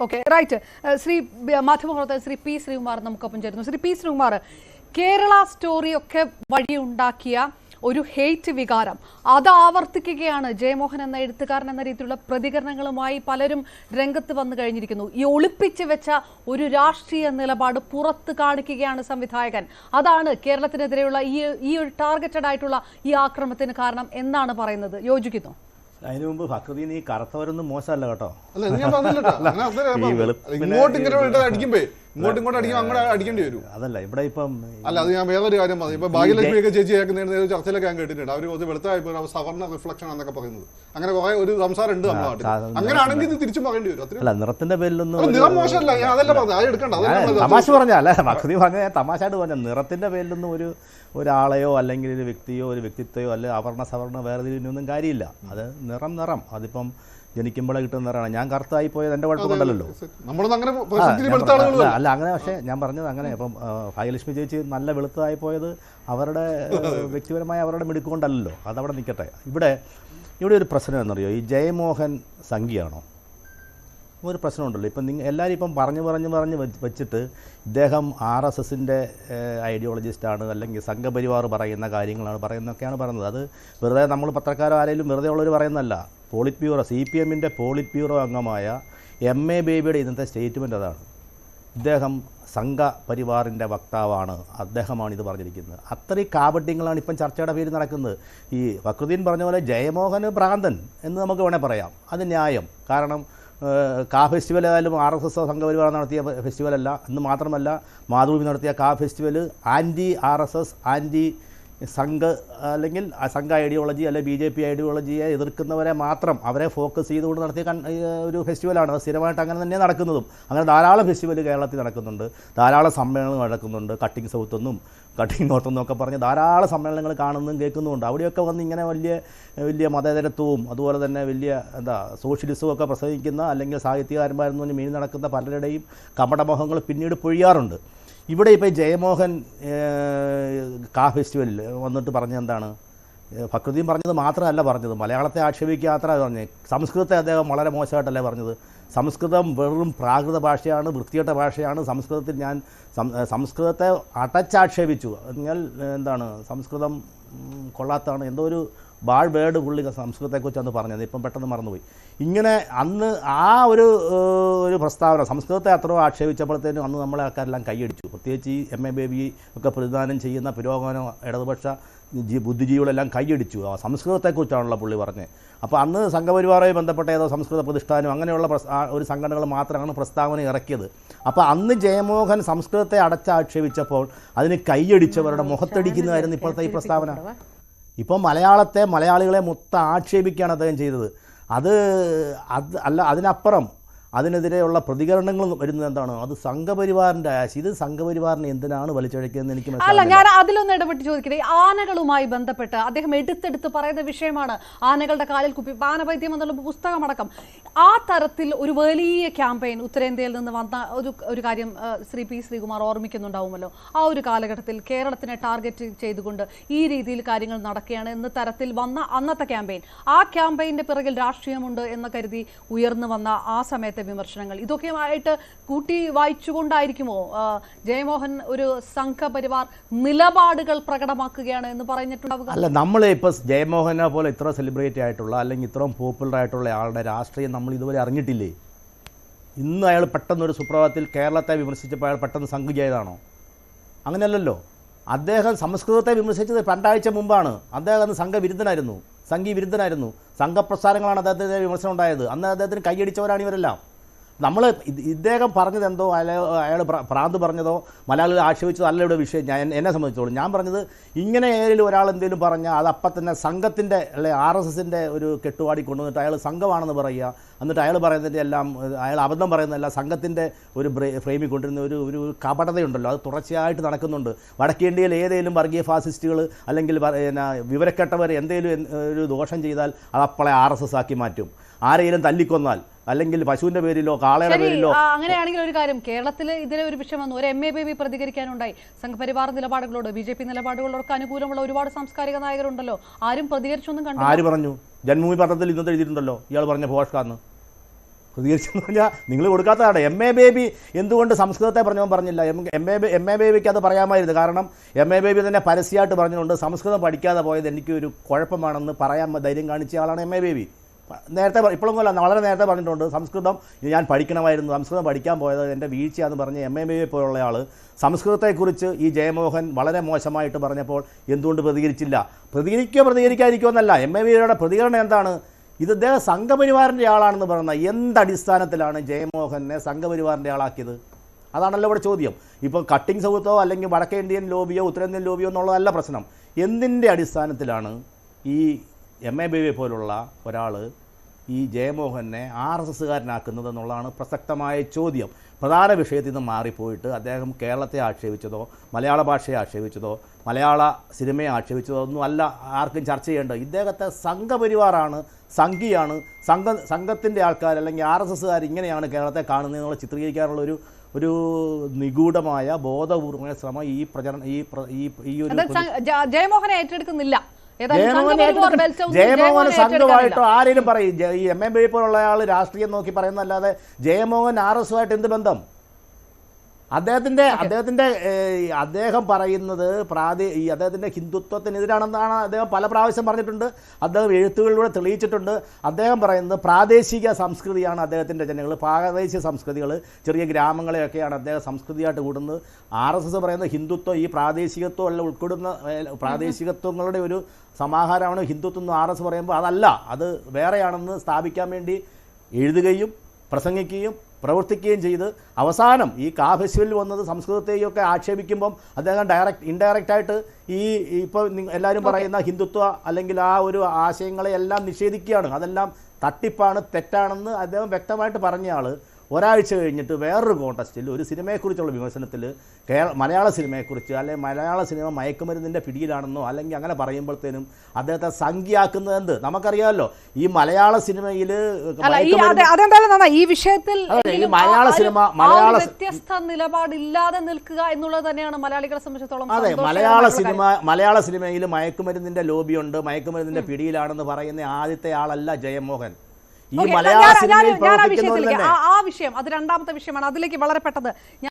Okay, right. Shri മാധ്യമപ്രവർത്തകൻ Shri P Sreekumar നമുക്കൊപ്പം ചേരുന്നു. ശ്രീ പി ശ്രീകുമാർ, കേരള സ്റ്റോറി ഒക്കെ വഴിയുണ്ടാക്കിയ ഒരു ഹെയ്റ്റ് വികാരം അത് ആവർത്തിക്കുകയാണ്. ജയമോഹൻ എന്ന എഴുത്തുകാരൻ എന്ന രീതിയിലുള്ള പ്രതികരണങ്ങളുമായി പലരും രംഗത്ത് വന്നു കഴിഞ്ഞിരിക്കുന്നു. ഈ ഒളിപ്പിച്ചു വെച്ച ഒരു രാഷ്ട്രീയ നിലപാട് പുറത്ത് കാണിക്കുകയാണ് സംവിധായകൻ. അതാണ് കേരളത്തിനെതിരെയുള്ള ഈ ഒരു ടാർഗറ്റഡ് ആയിട്ടുള്ള ഈ ആക്രമണത്തിന് കാരണം എന്നാണ് പറയുന്നത്. യോജിക്കുന്നു? അതിനു മുമ്പ് ഫക്രുദ്ദീൻ ഈ കറുത്തവരൊന്നും മോശമല്ല കേട്ടോ. അടിക്കേണ്ടി വരും. അതല്ല ഇവിടെ ഇപ്പം അല്ല, അത് ഞാൻ വേറൊരു കാര്യം പറഞ്ഞു. ഇപ്പൊ ഭാഗ്യലക്ഷ്മിയൊക്കെ ചേച്ചി കേൾക്കുന്ന ചർച്ചയിലൊക്കെ ഞാൻ കേട്ടിട്ടുണ്ട്. അവർ കുറച്ച് വെളുത്തായപ്പോൾ സവർണ റിഫ്ലക്ഷൻ എന്നൊക്കെ പറയുന്നത്, അങ്ങനെ കുറെ ഒരു സംസാരം ഉണ്ട് നമ്മുടെ നാട്ടിൽ. അങ്ങനെയാണെങ്കിൽ ഇത് തിരിച്ചും പറയേണ്ടി വരും. അല്ല, നിറത്തിന്റെ പേരിലൊന്നും നിറം മോശമല്ല, ഞാൻ അതല്ല പറഞ്ഞു. അത് എടുക്കണ്ട, തമാശ പറഞ്ഞല്ല. ഫക്രുദ്ദീൻ പറഞ്ഞ തമാശയായിട്ട് പറഞ്ഞ നിറത്തിന്റെ പേരിലൊന്നും ഒരാളെയോ അല്ലെങ്കിൽ ഒരു വ്യക്തിയോ ഒരു വ്യക്തിത്വയോ അല്ലെ അവർണ സവർണ വേർതിരിവിനൊന്നും കാര്യമില്ല. അത് നിറം അതിപ്പം ജനിക്കുമ്പോഴേ കിട്ടുന്ന നിറമാണ്. ഞാൻ കറുത്തായി പോയത് എൻ്റെ കുഴപ്പമുണ്ടല്ലോ. അല്ല അങ്ങനെ, പക്ഷേ ഞാൻ പറഞ്ഞത് അങ്ങനെ. ഇപ്പം ഭാഗ്യലക്ഷ്മി ചേച്ചി നല്ല വെളുത്തതായി പോയത് അവരുടെ വ്യക്തിപരമായ അവരുടെ മിടുക്കൊണ്ടല്ലോ. അതവിടെ നിൽക്കട്ടെ. ഇവിടെ ഒരു പ്രശ്നം എന്നറിയോ, ഈ ജയമോഹൻ സംഖ്യയാണോ? ഒരു പ്രശ്നമുണ്ടല്ലോ. ഇപ്പം എല്ലാവരും ഇപ്പം പറഞ്ഞ് വെച്ചിട്ട് ഇദ്ദേഹം RSSൻ്റെ ഐഡിയോളജിസ്റ്റാണ് അല്ലെങ്കിൽ സംഘപരിവാർ പറയുന്ന കാര്യങ്ങളാണ് പറയുന്നതൊക്കെയാണ് പറയുന്നത്. അത് വെറുതെ നമ്മൾ പത്രക്കാരോ ആരെങ്കിലും വെറുതെ ഉള്ളവർ പറയുന്നതല്ല. പോളിറ്റ് ബ്യൂറോ CPMൻ്റെ പോളിറ്റ് ബ്യൂറോ അംഗമായ MA ബേബിയുടെ ഇന്നത്തെ സ്റ്റേറ്റ്മെൻറ്റ് അതാണ്. ഇദ്ദേഹം സംഘപരിവാറിൻ്റെ വക്താവാണ്, അദ്ദേഹമാണ് ഇത് പറഞ്ഞിരിക്കുന്നത്. അത്രയും കാപട്യങ്ങളാണ് ഇപ്പം ചർച്ചയുടെ പേര് നടക്കുന്നത്. ഈ ഫക്രുദ്ദീൻ പറഞ്ഞ പോലെ ജയമോഹന് ഭ്രാന്തൻ എന്ന് നമുക്ക് വേണേൽ പറയാം. അത് ന്യായം. കാരണം ഫെസ്റ്റിവൽ ആയാലും RSS സംഘപരിവാർ നടത്തിയ ഫെസ്റ്റിവലല്ല. എന്ന് മാത്രമല്ല, മാതൃഭൂമി നടത്തിയ ഫെസ്റ്റിവൽ ആൻറ്റി RSS ആൻറ്റി സംഘ അല്ലെങ്കിൽ സംഘ ഐഡിയോളജി അല്ലെങ്കിൽ BJP ഐഡിയോളജിയെ എതിർക്കുന്നവരെ മാത്രം അവരെ ഫോക്കസ് ചെയ്തുകൊണ്ട് നടത്തിയ ഒരു ഫെസ്റ്റിവലാണ്. അത് സ്ഥിരമായിട്ട് അങ്ങനെ തന്നെ നടക്കുന്നതും. അങ്ങനെ ധാരാളം ഫെസ്റ്റിവൽ കേരളത്തിൽ നടക്കുന്നുണ്ട്, ധാരാളം സമ്മേളനങ്ങൾ നടക്കുന്നുണ്ട്. കട്ടിങ് സൗത്ത് എന്നും കട്ടിങ് നോർത്ത് എന്നൊക്കെ പറഞ്ഞ് ധാരാളം സമ്മേളനങ്ങൾ കാണുന്നതും കേൾക്കുന്നുമുണ്ട്. അവിടെയൊക്കെ വന്ന് ഇങ്ങനെ വലിയ മതേതരത്വവും അതുപോലെ തന്നെ വലിയ സോഷ്യലിസവും ഒക്കെ പ്രസംഗിക്കുന്ന അല്ലെങ്കിൽ സാഹിത്യകാരന്മാരെന്ന് പറഞ്ഞ് മീൻ നടക്കുന്ന പലരുടെയും കപടമോഹങ്ങൾ പിന്നീട് പൊഴിയാറുണ്ട്. ഇവിടെ ഇപ്പോൾ ജയമോഹൻ ഫെസ്റ്റിവലിൽ വന്നിട്ട് പറഞ്ഞത് എന്താണ്? ഫക്രുദ്ദീൻ പറഞ്ഞത് മാത്രമല്ല പറഞ്ഞത്, മലയാളത്തെ ആക്ഷേപിക്കാത്ര പറഞ്ഞത്. സംസ്കൃതത്തെ അദ്ദേഹം വളരെ മോശമായിട്ടല്ലേ പറഞ്ഞത്. സംസ്കൃതം വെറും പ്രാകൃത ഭാഷയാണ്, വൃത്തികെട്ട ഭാഷയാണ്. സംസ്കൃതത്തെ അടച്ചാക്ഷേപിച്ചു. നിങ്ങൾ എന്താണ് സംസ്കൃതം കൊള്ളാത്തതാണ്, എന്തോ ഒരു ബാഡ് വേർഡ് പുള്ളി സംസ്കൃതത്തെക്കുറിച്ചാണ് പറഞ്ഞത്. ഇപ്പം പെട്ടെന്ന് മറന്നുപോയി. ഇങ്ങനെ അന്ന് ആ ഒരു പ്രസ്താവന സംസ്കൃതത്തെ അത്രയോ ആക്ഷേപിച്ചപ്പോഴത്തേനും അന്ന് നമ്മളെ ആൾക്കാരെല്ലാം കൈയടിച്ചു. പ്രത്യേകിച്ച് ഈ MA ബേബി ഒക്കെ പ്രതിദാനം ചെയ്യുന്ന പുരോഗമന ഇടതുപക്ഷ ബുദ്ധിജീവികളെല്ലാം കൈയടിച്ചു. ആ സംസ്കൃതത്തെക്കുറിച്ചാണല്ലോ പുള്ളി പറഞ്ഞത്. അപ്പോൾ അന്ന് സംഘപരിവാറുമായി ബന്ധപ്പെട്ട ഏതോ സംസ്കൃത പ്രതിഷ്ഠാനം അങ്ങനെയുള്ള ഒരു സംഘടനകൾ മാത്രമാണ് പ്രസ്താവന ഇറക്കിയത്. അപ്പോൾ അന്ന് ജയമോഹൻ സംസ്കൃതത്തെ അടച്ചാക്ഷേപിച്ചപ്പോൾ അതിന് കൈയടിച്ചവരുടെ മുഖത്തടിക്കുന്നതായിരുന്നു ഇപ്പോഴത്തെ ഈ പ്രസ്താവന. ഇപ്പോൾ മലയാളികളെ മൊത്തം ആക്ഷേപിക്കുകയാണ് അദ്ദേഹം ചെയ്തത്. അല്ല, അതിനപ്പുറം അതിനെതിരെയുള്ള പ്രതികരണങ്ങൾ വരുന്നത് എന്താണ്? അത് സംഘപരിവാറിൻ്റെ ഇത് സംഘപരിവാറിനെ എന്തിനാണ് വലിച്ചഴക്കിയതെന്ന് എനിക്ക് അല്ല, ഞാൻ അതിലൊന്ന് ഇടപെട്ട് ചോദിക്കട്ടെ. ആനകളുമായി ബന്ധപ്പെട്ട് അദ്ദേഹം എടുത്തെടുത്ത് പറയുന്ന വിഷയമാണ് ആനകളുടെ കാലിൽ കുപ്പി, ആനവൈദ്യം എന്നുള്ള പുസ്തകമടക്കം. ആ തരത്തിൽ ഒരു വലിയ ക്യാമ്പയിൻ ഉത്തരേന്ത്യയിൽ നിന്ന് വന്ന ഒരു കാര്യം ശ്രീ പി ശ്രീകുമാർ ഓർമ്മിക്കുന്നുണ്ടാവുമല്ലോ. ആ ഒരു കാലഘട്ടത്തിൽ കേരളത്തിനെ ടാർഗറ്റ് ചെയ്തുകൊണ്ട് ഈ രീതിയിൽ കാര്യങ്ങൾ നടക്കുകയാണ് എന്ന തരത്തിൽ വന്ന അന്നത്തെ ക്യാമ്പയിൻ, ആ ക്യാമ്പയിൻ്റെ പിറകിൽ രാഷ്ട്രീയമുണ്ട് എന്ന് കരുതി ഉയർന്നു വന്ന ആ സമയത്തെ വിമർശനങ്ങൾ ഇതൊക്കെയുമായിട്ട് കൂട്ടി വായിച്ചുകൊണ്ടായിരിക്കുമോ ജയമോഹൻ ഒരു സംഘപരിവാർ നിലപാടുകൾ പ്രകടമാക്കുകയാണ് എന്ന് പറഞ്ഞിട്ടുണ്ടാവുക? അല്ല, നമ്മൾ ഇപ്പോൾ ജയമോഹനെ പോലെ ഇത്ര സെലിബ്രേറ്റ് ആയിട്ടുള്ള അല്ലെങ്കിൽ ഇത്രയും പോപ്പുലർ ആയിട്ടുള്ള ആളുടെ രാഷ്ട്രീയം നമ്മൾ ഇതുവരെ അറിഞ്ഞിട്ടില്ലേ? ഇന്ന് അയാൾ പെട്ടെന്നൊരു സുപ്രഭാതത്തിൽ കേരളത്തെ വിമർശിച്ചപ്പോൾ അയാൾ പെട്ടെന്ന് സംഘിയായതാണോ? അങ്ങനെയല്ലല്ലോ. അദ്ദേഹം സംസ്കൃതത്തെ വിമർശിച്ചത് 2 ആഴ്ച മുമ്പാണ്. അദ്ദേഹം സംഘി വിരുദ്ധനായിരുന്നു. സംഘപ്രസ്ഥാനങ്ങളാണ് അദ്ദേഹത്തിൻ്റെ വിമർശനം ഉണ്ടായത്. അന്ന് അദ്ദേഹത്തിന് കൈയടിച്ചവരാണ് ഇവരെല്ലാം. ഇദ്ദേഹം പറഞ്ഞത് എന്തോ അയാൾ ഭ്രാന്ത് പറഞ്ഞതോ മലയാളികൾ ആക്ഷേപിച്ചതോ അല്ല ഇവിടെ വിഷയം. എന്നെ സംബന്ധിച്ചോളൂ, ഞാൻ പറഞ്ഞത് ഇങ്ങനെ ഏതെങ്കിലും ഒരാൾ എന്തെങ്കിലും പറഞ്ഞാൽ അത് അപ്പം തന്നെ സംഘത്തിൻ്റെ അല്ലെങ്കിൽ RSSൻ്റെ ഒരു കെട്ടുപാടി കൊണ്ടുവന്നിട്ട് അയാൾ സംഘമാണെന്ന് പറയുക. എന്നിട്ട് അയാൾ പറയുന്നതിൻ്റെ എല്ലാം അയാൾ അബദ്ധം പറയുന്നതല്ല സംഘത്തിൻ്റെ ഒരു ഫ്രെയിമിൽ കൊണ്ടിരുന്ന ഒരു കപടതയുണ്ടല്ലോ, അത് തുടർച്ചയായിട്ട് നടക്കുന്നുണ്ട്. വടക്കേന്ത്യയിൽ ഏതെങ്കിലും വർഗീയ ഫാസിസ്റ്റുകൾ അല്ലെങ്കിൽ വിവരക്കെട്ടവർ എന്തെങ്കിലും ഒരു ദോഷം ചെയ്താൽ അതപ്പോളെ RSS ആക്കി മാറ്റും. ആരെങ്കിലും തല്ലിക്കൊന്നാൽ അല്ലെങ്കിൽ പശുവിന്റെ പേരിലോ കാളയുടെ പേരിലോ. അങ്ങനെയാണെങ്കിൽ ഒരു കാര്യം, കേരളത്തിൽ ഇതിലെ ഒരു വിഷയം വന്നു. ഒരു MA ബേബി പ്രതികരിക്കാനുണ്ടായി. സംഘപരിവാർ നിലപാടുകളോട് BJP നിലപാടുകളോടൊക്കെ അനുകൂലമുള്ള ഒരുപാട് സാംസ്കാരിക നായകരുണ്ടല്ലോ. ആരും പ്രതികരിച്ചൊന്നും കണ്ടു. ആര് പറഞ്ഞു? ജന്മഭൂമി പത്രത്തിൽ ഇന്നത്തെ എഴുതിയിട്ടുണ്ടല്ലോ ഇയാൾ പറഞ്ഞ ഭോഷ്കാന്ന്. പ്രതികരിച്ചെന്ന് പറഞ്ഞാൽ നിങ്ങൾ കൊടുക്കാത്തതാണ്. MA ബേബി എന്തുകൊണ്ട് സംസ്കൃതത്തെ പറഞ്ഞില്ല? MA ബേബിക്ക് അത് പറയാമായിരുന്നു. കാരണം MA ബേബി തന്നെ പരസ്യമായിട്ട് പറഞ്ഞുകൊണ്ട് സംസ്കൃതം പഠിക്കാതെ പോയത് എനിക്കൊരു കുഴപ്പമാണെന്ന് പറയാൻ ധൈര്യം കാണിച്ച ആളാണ് MA ബേബി. നേരത്തെ ഇപ്പോഴൊന്നുമല്ല, വളരെ നേരത്തെ പറഞ്ഞിട്ടുണ്ട് സംസ്കൃതം ഞാൻ പഠിക്കണമായിരുന്നു, സംസ്കൃതം പഠിക്കാൻ പോയത് എൻ്റെ വീഴ്ചയാണെന്ന് പറഞ്ഞ് MA ബേബിയെ പോലുള്ള ആൾ സംസ്കൃതത്തെക്കുറിച്ച് ഈ ജയമോഹൻ വളരെ മോശമായിട്ട് പറഞ്ഞപ്പോൾ എന്തുകൊണ്ട് പ്രതികരിച്ചില്ല? പ്രതികരിക്കാതിരിക്കുമോ എന്നല്ല, MA ബേബിയുടെ പ്രതികരണം എന്താണ്? ഇത് അദ്ദേഹം സംഘപരിവാറിൻ്റെ ആളാണെന്ന് പറയുന്നത് എന്തടിസ്ഥാനത്തിലാണ് ജയമോഹനെ സംഘപരിവാറിൻ്റെ ആളാക്കിയത്? അതാണല്ലോ ഇവിടെ ചോദ്യം. ഇപ്പോൾ കട്ടിംഗ് സൗത്തോ അല്ലെങ്കിൽ വടക്കേ ഇന്ത്യൻ ലോബിയോ ഉത്തരേന്ത്യൻ ലോബിയോ എന്നുള്ളതല്ല പ്രശ്നം. എന്തിൻ്റെ അടിസ്ഥാനത്തിലാണ് ഈ MA ബേബിയെ പോലുള്ള ഒരാൾ ഈ ജയമോഹനെ RSSകാരനാക്കുന്നത് എന്നുള്ളതാണ് പ്രസക്തമായ ചോദ്യം. പ്രധാന വിഷയത്തിൽ നിന്ന് മാറിപ്പോയിട്ട് അദ്ദേഹം കേരളത്തെ ആക്ഷേപിച്ചതോ മലയാള ഭാഷയെ ആക്ഷേപിച്ചതോ മലയാള സിനിമയെ ആക്ഷേപിച്ചതോ ഒന്നും അല്ല ആർക്കും ചർച്ച ചെയ്യേണ്ടത്. ഇദ്ദേഹത്തെ സംഘപരിവാറാണ്, സംഘിയാണ്, സംഘത്തിൻ്റെ ആൾക്കാർ അല്ലെങ്കിൽ RSSകാർ ഇങ്ങനെയാണ് കേരളത്തെ കാണുന്നതെന്നുള്ള ചിത്രീകരിക്കാനുള്ള ഒരു നിഗൂഢമായ ബോധപൂർവമായ ശ്രമം ഈ ഒരു ജയമോഹനെ ഏറ്റെടുക്കുന്നില്ല. ജയമോഹൻ സംഘമായിട്ടോ ആരെങ്കിലും പറയും. ഈ MA ബേബി പോലുള്ള ആൾ രാഷ്ട്രീയം നോക്കി പറയുന്നതല്ലാതെ ജയമോഹൻ RSSുമായിട്ട് എന്ത് ബന്ധം? അദ്ദേഹം പറയുന്നത് അദ്ദേഹത്തിൻ്റെ ഹിന്ദുത്വത്തിനെതിരാണെന്നാണ് അദ്ദേഹം പല പ്രാവശ്യം പറഞ്ഞിട്ടുണ്ട്. അദ്ദേഹം എഴുത്തുകളിലൂടെ തെളിയിച്ചിട്ടുണ്ട്. അദ്ദേഹം പറയുന്നത് പ്രാദേശിക സംസ്കൃതിയാണ് അദ്ദേഹത്തിൻ്റെ ജനങ്ങൾ, പ്രാദേശിക സംസ്കൃതികൾ, ചെറിയ ഗ്രാമങ്ങളെയൊക്കെയാണ് അദ്ദേഹം സംസ്കൃതിയായിട്ട് കൂടുന്നത്. RSS പറയുന്നത് ഹിന്ദുത്വം ഈ പ്രാദേശികത്വം എല്ലാം ഉൾക്കൊള്ളുന്ന പ്രാദേശികത്വങ്ങളുടെ ഒരു സമാഹാരമാണ് ഹിന്ദുത്വം എന്ന് RSS പറയുമ്പോൾ അതല്ല, അത് വേറെയാണെന്ന് സ്ഥാപിക്കാൻ വേണ്ടി എഴുതുകയും പ്രസംഗിക്കുകയും പ്രവർത്തിക്കുകയും ചെയ്ത് അവസാനം ഈ കാഫെസ്റ്റിവലിൽ വന്നത് സംസ്കൃതത്തെയൊക്കെ ആക്ഷേപിക്കുമ്പം അദ്ദേഹം ഇൻഡയറക്റ്റായിട്ട് ഇപ്പോൾ എല്ലാവരും പറയുന്ന ഹിന്ദുത്വ അല്ലെങ്കിൽ ആ ഒരു ആശയങ്ങളെയെല്ലാം നിഷേധിക്കുകയാണ്. അതെല്ലാം തട്ടിപ്പാണ്, തെറ്റാണെന്ന് അദ്ദേഹം വ്യക്തമായിട്ട് പറഞ്ഞ ആൾ ഒരാഴ്ച കഴിഞ്ഞിട്ട് വേറൊരു കോണ്ടസ്റ്റിൽ ഒരു സിനിമയെക്കുറിച്ചുള്ള വിമർശനത്തിൽ മലയാള സിനിമയെക്കുറിച്ച് അല്ലെങ്കിൽ മലയാള സിനിമ മയക്കുമരുന്നിൻ്റെ പിടിയിലാണെന്നോ അല്ലെങ്കിൽ അങ്ങനെ പറയുമ്പോഴത്തേനും അദ്ദേഹത്തെ സംഖ്യയാക്കുന്നത് എന്ത് നമുക്കറിയാമല്ലോ. ഈ മലയാള സിനിമയിൽ ഈ വിഷയത്തിൽ വ്യത്യസ്ത നിലപാടില്ലാതെ നിൽക്കുക എന്നുള്ളത് തന്നെയാണ് മലയാളികളെ സംബന്ധിച്ചിടത്തോളം. അതെ, മലയാള സിനിമയിൽ മയക്കുമരുന്നിൻ്റെ ലോബിയുണ്ട്, മയക്കുമരുന്നിന്റെ പിടിയിലാണെന്ന് പറയുന്ന ആദ്യത്തെ ആളല്ല ജയമോഹൻ. ഈ മലയാള സിനിമയിൽ ആ വിഷയം അത് രണ്ടാമത്തെ വിഷയമാണ്, അതിലേക്ക് വളരെ പെട്ടെന്ന്